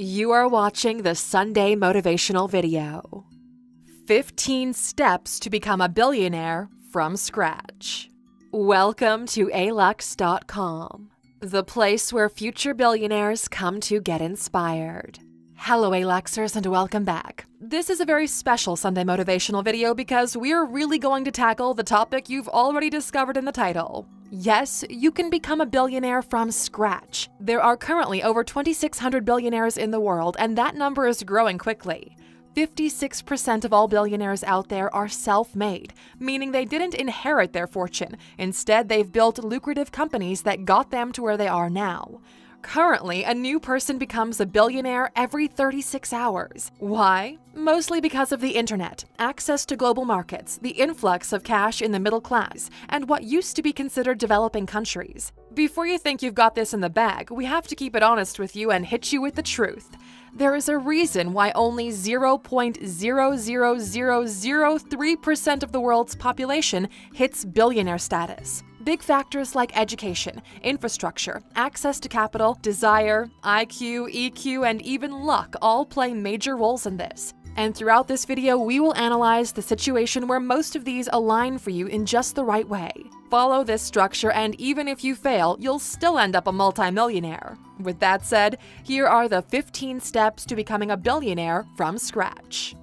You are watching the Sunday motivational video. 15 Steps to Become a Billionaire from Scratch. Welcome to alux.com, the place where future billionaires come to get inspired. Hello Aluxers and welcome back. This is a very special Sunday motivational video because we're really going to tackle the topic you've already discovered in the title. Yes, you can become a billionaire from scratch. There are currently over 2,600 billionaires in the world, and that number is growing quickly. 56% of all billionaires out there are self-made, meaning they didn't inherit their fortune. Instead, they've built lucrative companies that got them to where they are now. Currently, a new person becomes a billionaire every 36 hours. Why? Mostly because of the internet, access to global markets, the influx of cash in the middle class, and what used to be considered developing countries. Before you think you've got this in the bag, we have to keep it honest with you and hit you with the truth. There is a reason why only 0.00003% of the world's population hits billionaire status. Big factors like education, infrastructure, access to capital, desire, IQ, EQ, and even luck all play major roles in this. And throughout this video, we will analyze the situation where most of these align for you in just the right way. Follow this structure, and even if you fail, you'll still end up a multimillionaire. With that said, here are the 15 steps to becoming a billionaire from scratch.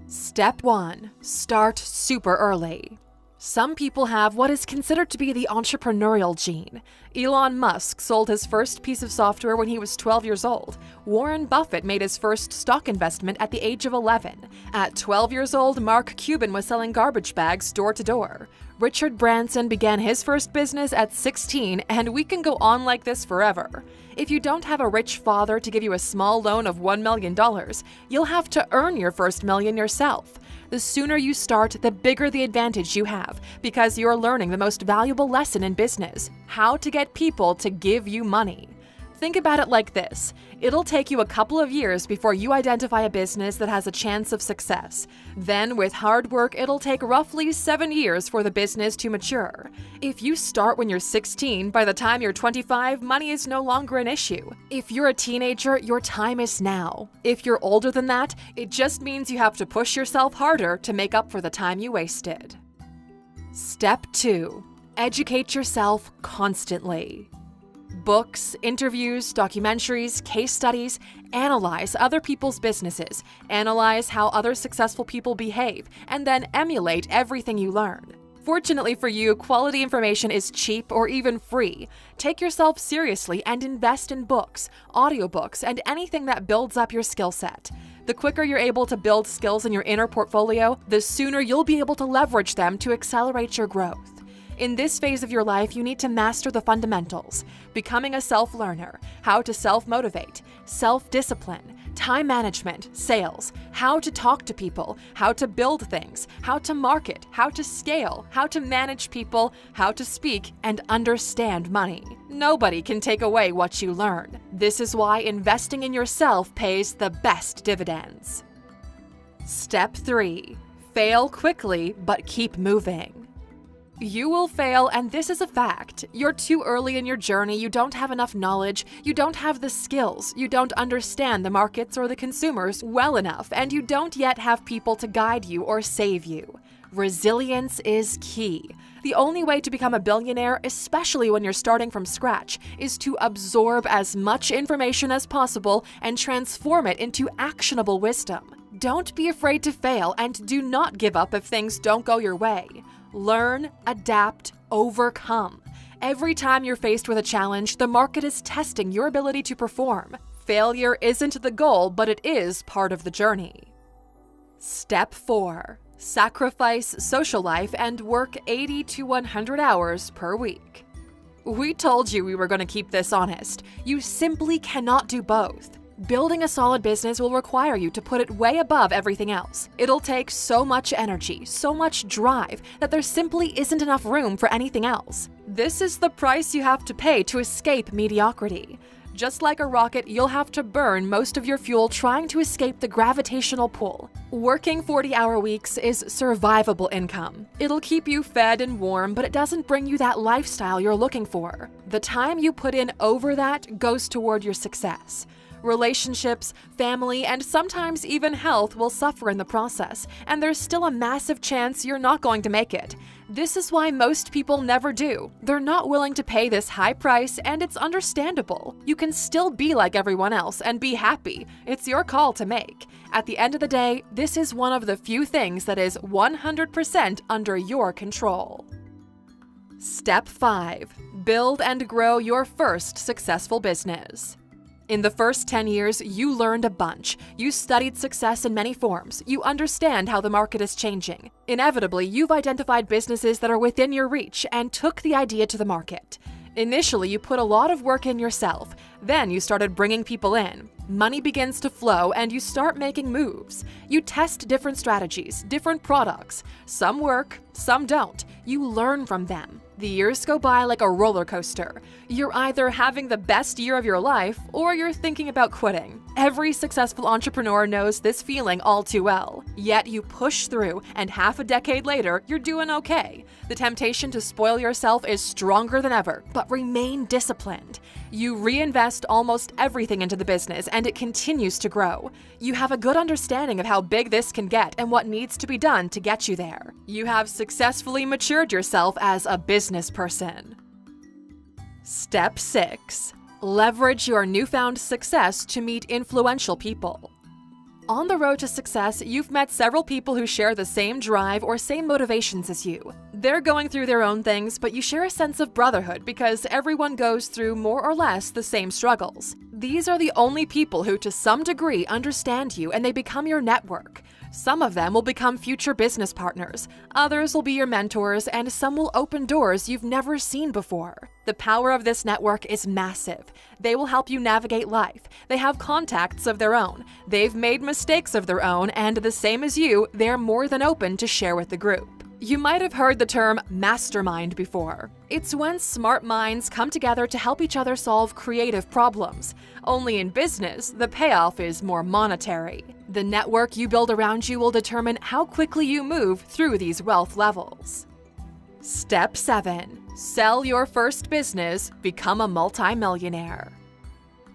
Step 1. Start super early. Some people have what is considered to be the entrepreneurial gene. Elon Musk sold his first piece of software when he was 12 years old. Warren Buffett made his first stock investment at the age of 11. At 12 years old, Mark Cuban was selling garbage bags door to door. Richard Branson began his first business at 16, and we can go on like this forever. If you don't have a rich father to give you a small loan of $1 million, you'll have to earn your first million yourself. The sooner you start, the bigger the advantage you have, because you're learning the most valuable lesson in business: how to get people to give you money. Think about it like this. It'll take you a couple of years before you identify a business that has a chance of success. Then, with hard work, it'll take roughly 7 years for the business to mature. If you start when you're 16, by the time you're 25, money is no longer an issue. If you're a teenager, your time is now. If you're older than that, it just means you have to push yourself harder to make up for the time you wasted. Step 2. Educate yourself constantly. Books, interviews, documentaries, case studies. Analyze other people's businesses, analyze how other successful people behave, and then emulate everything you learn. Fortunately for you, quality information is cheap or even free. Take yourself seriously and invest in books, audiobooks, and anything that builds up your skill set. The quicker you're able to build skills in your inner portfolio, the sooner you'll be able to leverage them to accelerate your growth. In this phase of your life, you need to master the fundamentals: becoming a self-learner, how to self-motivate, self-discipline, time management, sales, how to talk to people, how to build things, how to market, how to scale, how to manage people, how to speak, and understand money. Nobody can take away what you learn. This is why investing in yourself pays the best dividends. Step 3. Fail quickly, but keep moving. You will fail, and this is a fact. You're too early in your journey, you don't have enough knowledge, you don't have the skills, you don't understand the markets or the consumers well enough, and you don't yet have people to guide you or save you. Resilience is key. The only way to become a billionaire, especially when you're starting from scratch, is to absorb as much information as possible and transform it into actionable wisdom. Don't be afraid to fail, and do not give up if things don't go your way. Learn, adapt, overcome. Every time you're faced with a challenge, the market is testing your ability to perform. Failure isn't the goal, but it is part of the journey. Step 4. Sacrifice social life and work 80 to 100 hours per week. We told you we were going to keep this honest. You simply cannot do both. Building a solid business will require you to put it way above everything else. It'll take so much energy, so much drive, that there simply isn't enough room for anything else. This is the price you have to pay to escape mediocrity. Just like a rocket, you'll have to burn most of your fuel trying to escape the gravitational pull. Working 40-hour weeks is survivable income. It'll keep you fed and warm, but it doesn't bring you that lifestyle you're looking for. The time you put in over that goes toward your success. Relationships, family, and sometimes even health will suffer in the process, and there's still a massive chance you're not going to make it. This is why most people never do. They're not willing to pay this high price, and it's understandable. You can still be like everyone else and be happy. It's your call to make. At the end of the day, this is one of the few things that is 100% under your control. Step 5. Build and grow your first successful business. In the first 10 years, you learned a bunch. You studied success in many forms. You understand how the market is changing. Inevitably, you've identified businesses that are within your reach and took the idea to the market. Initially, you put a lot of work in yourself. Then you started bringing people in. Money begins to flow and you start making moves. You test different strategies, different products. Some work, some don't. You learn from them. The years go by like a roller coaster. You're either having the best year of your life or you're thinking about quitting. Every successful entrepreneur knows this feeling all too well. Yet you push through, and half a decade later, you're doing okay. The temptation to spoil yourself is stronger than ever, but remain disciplined. You reinvest almost everything into the business, and it continues to grow. You have a good understanding of how big this can get and what needs to be done to get you there. You have successfully matured yourself as a business person. Step 6. Leverage your newfound success to meet influential people. On the road to success, you've met several people who share the same drive or same motivations as you. They're going through their own things, but you share a sense of brotherhood because everyone goes through more or less the same struggles. These are the only people who, to some degree, understand you, and they become your network. Some of them will become future business partners, others will be your mentors, and some will open doors you've never seen before. The power of this network is massive. They will help you navigate life. They have contacts of their own. They've made mistakes of their own, and the same as you, they're more than open to share with the group. You might have heard the term mastermind before. It's when smart minds come together to help each other solve creative problems. Only in business, the payoff is more monetary. The network you build around you will determine how quickly you move through these wealth levels. Step 7. Sell your first business, become a multimillionaire.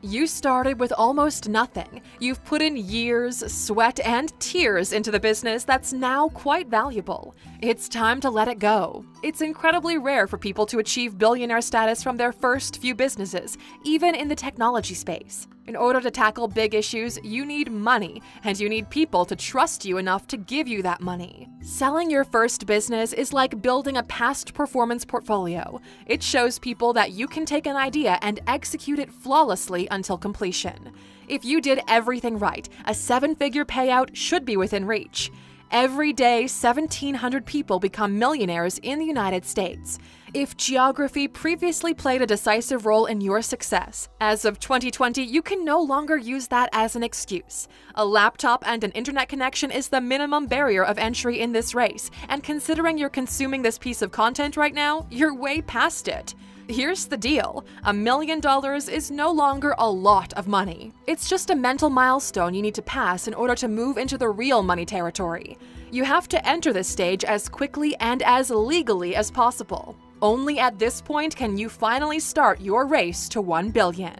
You started with almost nothing. You've put in years, sweat, and tears into the business that's now quite valuable. It's time to let it go. It's incredibly rare for people to achieve billionaire status from their first few businesses, even in the technology space. In order to tackle big issues, you need money, and you need people to trust you enough to give you that money. Selling your first business is like building a past performance portfolio. It shows people that you can take an idea and execute it flawlessly until completion. If you did everything right, a 7-figure payout should be within reach. Every day, 1,700 people become millionaires in the United States. If geography previously played a decisive role in your success, as of 2020, you can no longer use that as an excuse. A laptop and an internet connection is the minimum barrier of entry in this race, and considering you're consuming this piece of content right now, you're way past it. Here's the deal. $1 million is no longer a lot of money. It's just a mental milestone you need to pass in order to move into the real money territory. You have to enter this stage as quickly and as legally as possible. Only at this point can you finally start your race to $1 billion.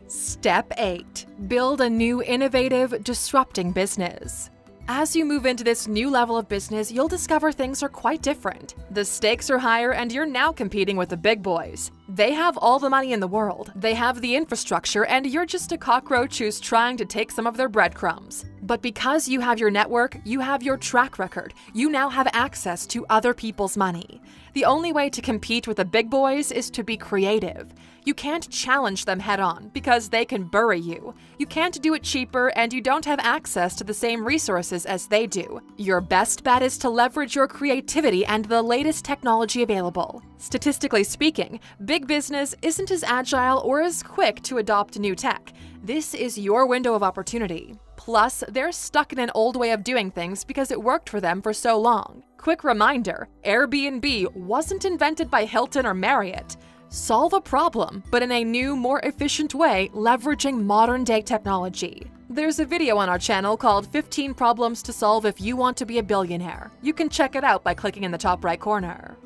Step 8. Build a new, innovative, disrupting business. As you move into this new level of business, you'll discover things are quite different. The stakes are higher and you're now competing with the big boys. They have all the money in the world, they have the infrastructure, and you're just a cockroach who's trying to take some of their breadcrumbs. But because you have your network, you have your track record, you now have access to other people's money. The only way to compete with the big boys is to be creative. You can't challenge them head-on because they can bury you. You can't do it cheaper, and you don't have access to the same resources as they do. Your best bet is to leverage your creativity and the latest technology available. Statistically speaking, big business isn't as agile or as quick to adopt new tech. This is your window of opportunity. Plus, they're stuck in an old way of doing things because it worked for them for so long. Quick reminder, Airbnb wasn't invented by Hilton or Marriott. Solve a problem, but in a new, more efficient way, leveraging modern-day technology. There's a video on our channel called 15 Problems to Solve If You Want to Be a Billionaire. You can check it out by clicking in the top right corner.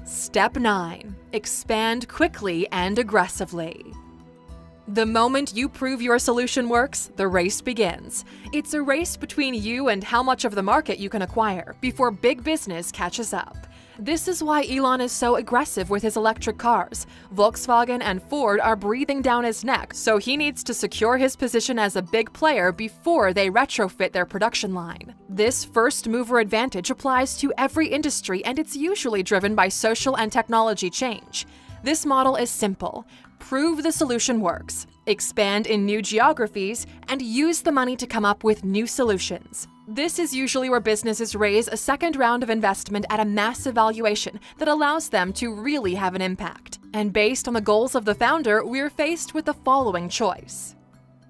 Step 9. Expand quickly and aggressively. The moment you prove your solution works, the race begins. It's a race between you and how much of the market you can acquire before big business catches up. This is why Elon is so aggressive with his electric cars. Volkswagen and Ford are breathing down his neck, so he needs to secure his position as a big player before they retrofit their production line. This first-mover advantage applies to every industry, and it's usually driven by social and technology change. This model is simple. Prove the solution works, expand in new geographies, and use the money to come up with new solutions. This is usually where businesses raise a second round of investment at a massive valuation that allows them to really have an impact. And based on the goals of the founder, we're faced with the following choice.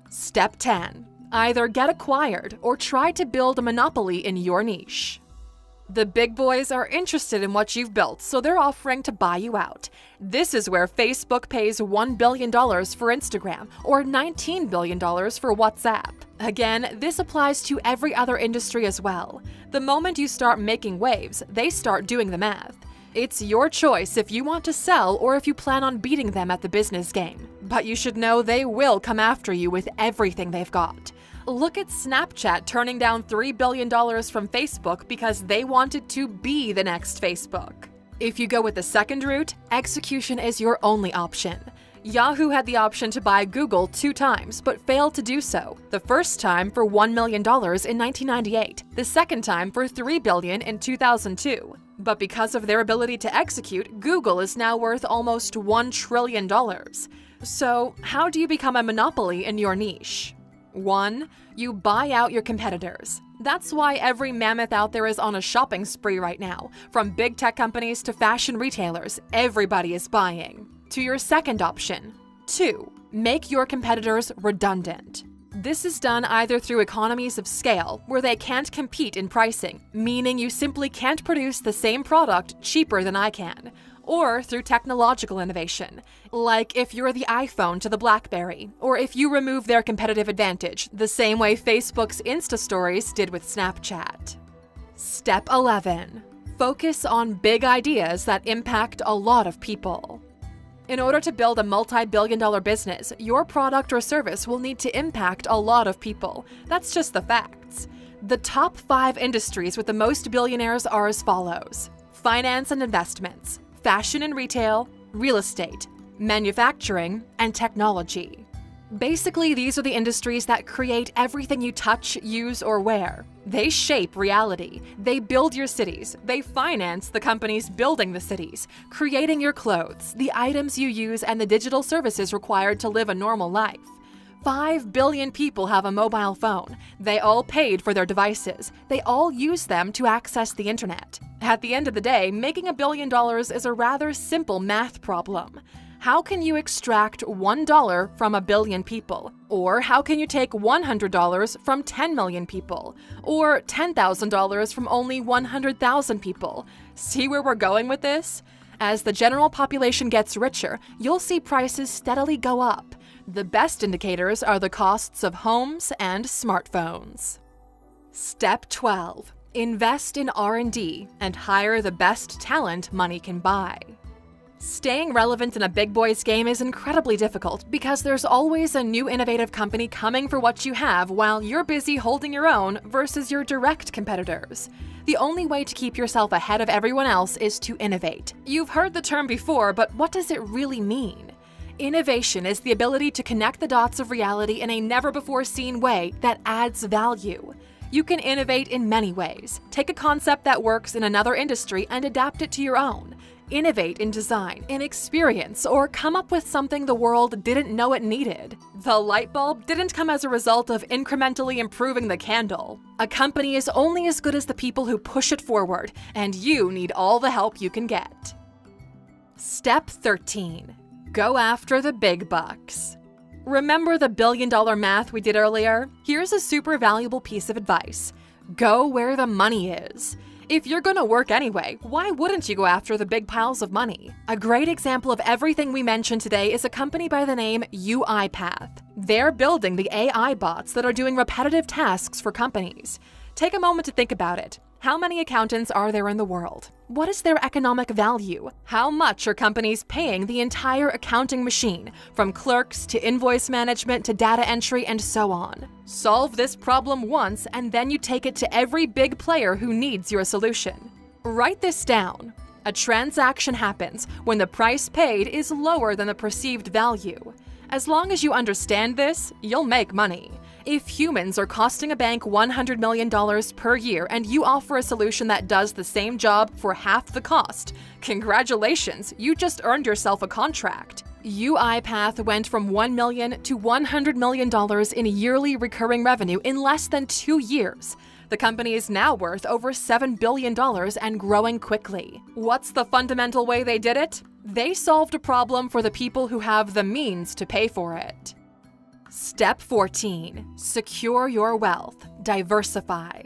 Step 10. Either get acquired or try to build a monopoly in your niche. The big boys are interested in what you've built, so they're offering to buy you out. This is where Facebook pays $1 billion for Instagram or $19 billion for WhatsApp. Again, this applies to every other industry as well. The moment you start making waves, they start doing the math. It's your choice if you want to sell or if you plan on beating them at the business game. But you should know they will come after you with everything they've got. Look at Snapchat turning down $3 billion from Facebook because they wanted to be the next Facebook. If you go with the second route, execution is your only option. Yahoo had the option to buy Google 2 times, but failed to do so. The first time for $1 million in 1998, the second time for $3 billion in 2002. But because of their ability to execute, Google is now worth almost $1 trillion. So, how do you become a monopoly in your niche? 1. You buy out your competitors. That's why every mammoth out there is on a shopping spree right now. From big tech companies to fashion retailers, everybody is buying. To your second option. 2. Make your competitors redundant. This is done either through economies of scale, where they can't compete in pricing, meaning you simply can't produce the same product cheaper than I can, or through technological innovation, like if you're the iPhone to the BlackBerry, or if you remove their competitive advantage, the same way Facebook's Insta Stories did with Snapchat. Step 11. Focus on big ideas that impact a lot of people. In order to build a multi-billion-dollar business, your product or service will need to impact a lot of people. That's just the facts. The top 5 industries with the most billionaires are as follows: finance and investments, fashion and retail, real estate, manufacturing, and technology. Basically, these are the industries that create everything you touch, use, or wear. They shape reality. They build your cities. They finance the companies building the cities, creating your clothes, the items you use, and the digital services required to live a normal life. 5 billion people have a mobile phone. They all paid for their devices. They all use them to access the internet. At the end of the day, making $1 billion is a rather simple math problem. How can you extract $1 from 1 billion people? Or how can you take $100 from 10 million people? Or $10,000 from only 100,000 people? See where we're going with this? As the general population gets richer, you'll see prices steadily go up. The best indicators are the costs of homes and smartphones. Step 12. Invest in R&D and hire the best talent money can buy. Staying relevant in a big boys game is incredibly difficult because there's always a new innovative company coming for what you have while you're busy holding your own versus your direct competitors. The only way to keep yourself ahead of everyone else is to innovate. You've heard the term before, but what does it really mean? Innovation is the ability to connect the dots of reality in a never-before-seen way that adds value. You can innovate in many ways. Take a concept that works in another industry and adapt it to your own. Innovate in design, in experience, or come up with something the world didn't know it needed. The light bulb didn't come as a result of incrementally improving the candle. A company is only as good as the people who push it forward, and you need all the help you can get. Step 13. Go after the big bucks. Remember the billion-dollar math we did earlier? Here's a super valuable piece of advice. Go where the money is. If you're gonna work anyway, why wouldn't you go after the big piles of money? A great example of everything we mentioned today is a company by the name UiPath. They're building the AI bots that are doing repetitive tasks for companies. Take a moment to think about it. How many accountants are there in the world? What is their economic value? How much are companies paying the entire accounting machine, from clerks to invoice management to data entry and so on? Solve this problem once, and then you take it to every big player who needs your solution. Write this down. A transaction happens when the price paid is lower than the perceived value. As long as you understand this, you'll make money. If humans are costing a bank $100 million per year and you offer a solution that does the same job for half the cost, congratulations, you just earned yourself a contract. UiPath went from $1 million to $100 million in yearly recurring revenue in less than 2 years. The company is now worth over $7 billion and growing quickly. What's the fundamental way they did it? They solved a problem for the people who have the means to pay for it. Step 14. Secure your wealth. Diversify.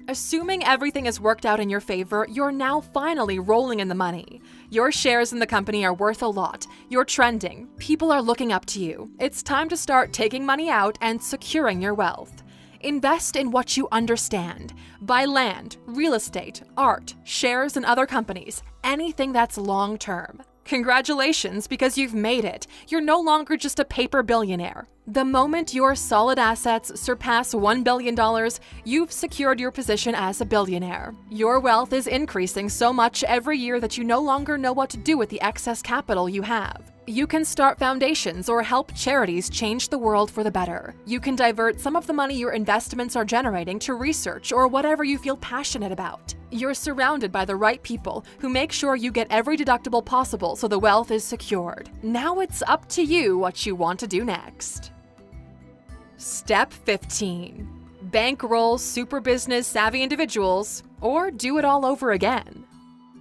Assuming everything has worked out in your favor, you're now finally rolling in the money. Your shares in the company are worth a lot. You're trending. People are looking up to you. It's time to start taking money out and securing your wealth. Invest in what you understand. Buy land, real estate, art, shares in other companies, anything that's long-term. Congratulations, because you've made it. You're no longer just a paper billionaire. The moment your solid assets surpass $1 billion, you've secured your position as a billionaire. Your wealth is increasing so much every year that you no longer know what to do with the excess capital you have. You can start foundations or help charities change the world for the better. You can divert some of the money your investments are generating to research or whatever you feel passionate about. You're surrounded by the right people who make sure you get every deductible possible so the wealth is secured. Now it's up to you what you want to do next. Step 15. Bankroll super business savvy individuals, or do it all over again.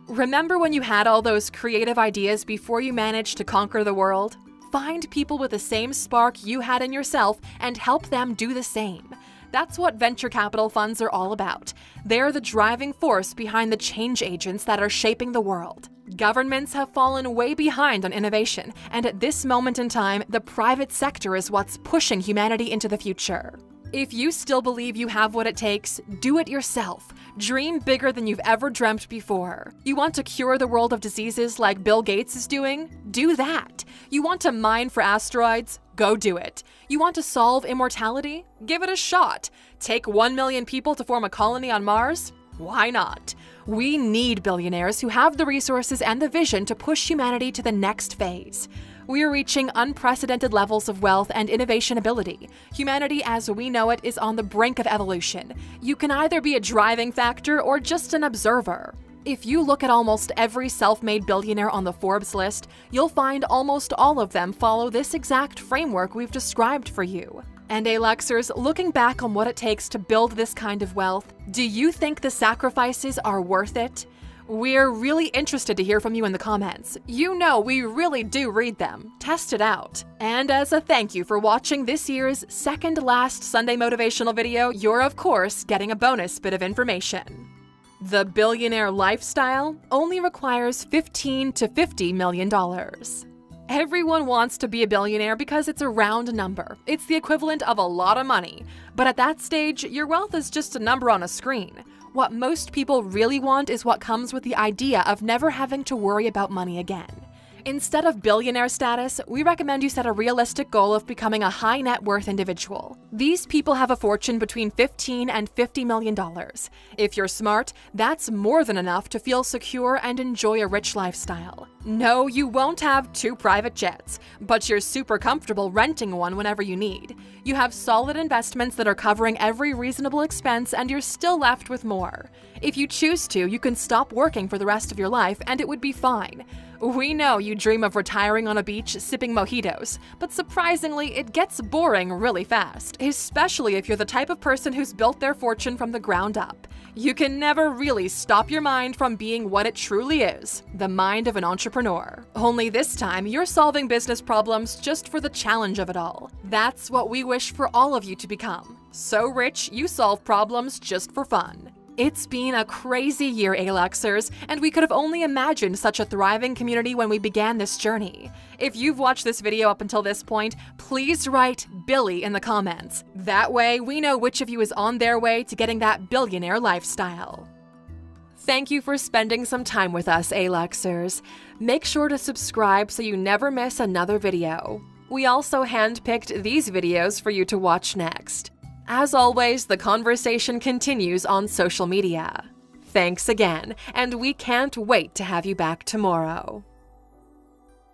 Remember when you had all those creative ideas before you managed to conquer the world? Find people with the same spark you had in yourself and help them do the same. That's what venture capital funds are all about. They're the driving force behind the change agents that are shaping the world. Governments have fallen way behind on innovation, and at this moment in time, the private sector is what's pushing humanity into the future. If you still believe you have what it takes, do it yourself. Dream bigger than you've ever dreamt before. You want to cure the world of diseases like Bill Gates is doing? Do that. You want to mine for asteroids? Go do it. You want to solve immortality? Give it a shot. Take 1 million people to form a colony on Mars? Why not? We need billionaires who have the resources and the vision to push humanity to the next phase. We are reaching unprecedented levels of wealth and innovation ability. Humanity as we know it is on the brink of evolution. You can either be a driving factor or just an observer. If you look at almost every self-made billionaire on the Forbes list, you'll find almost all of them follow this exact framework we've described for you. And Aluxers, looking back on what it takes to build this kind of wealth, do you think the sacrifices are worth it? We're really interested to hear from you in the comments. You know we really do read them. Test it out. And as a thank you for watching this year's second last Sunday motivational video, you're of course getting a bonus bit of information. The billionaire lifestyle only requires $15 to $50 million. Everyone wants to be a billionaire because it's a round number. It's the equivalent of a lot of money. But at that stage, your wealth is just a number on a screen. What most people really want is what comes with the idea of never having to worry about money again. Instead of billionaire status, we recommend you set a realistic goal of becoming a high net worth individual. These people have a fortune between $15 and $50 million. If you're smart, that's more than enough to feel secure and enjoy a rich lifestyle. No, you won't have 2 private jets, but you're super comfortable renting one whenever you need. You have solid investments that are covering every reasonable expense, and you're still left with more. If you choose to, you can stop working for the rest of your life and it would be fine. We know you dream of retiring on a beach sipping mojitos, but surprisingly, it gets boring really fast, especially if you're the type of person who's built their fortune from the ground up. You can never really stop your mind from being what it truly is, the mind of an entrepreneur. Only this time, you're solving business problems just for the challenge of it all. That's what we wish for all of you to become. So rich, you solve problems just for fun. It's been a crazy year, Aluxers, and we could have only imagined such a thriving community when we began this journey. If you've watched this video up until this point, please write Billy in the comments. That way, we know which of you is on their way to getting that billionaire lifestyle. Thank you for spending some time with us, Aluxers. Make sure to subscribe so you never miss another video. We also handpicked these videos for you to watch next. As always, the conversation continues on social media. Thanks again, and we can't wait to have you back tomorrow.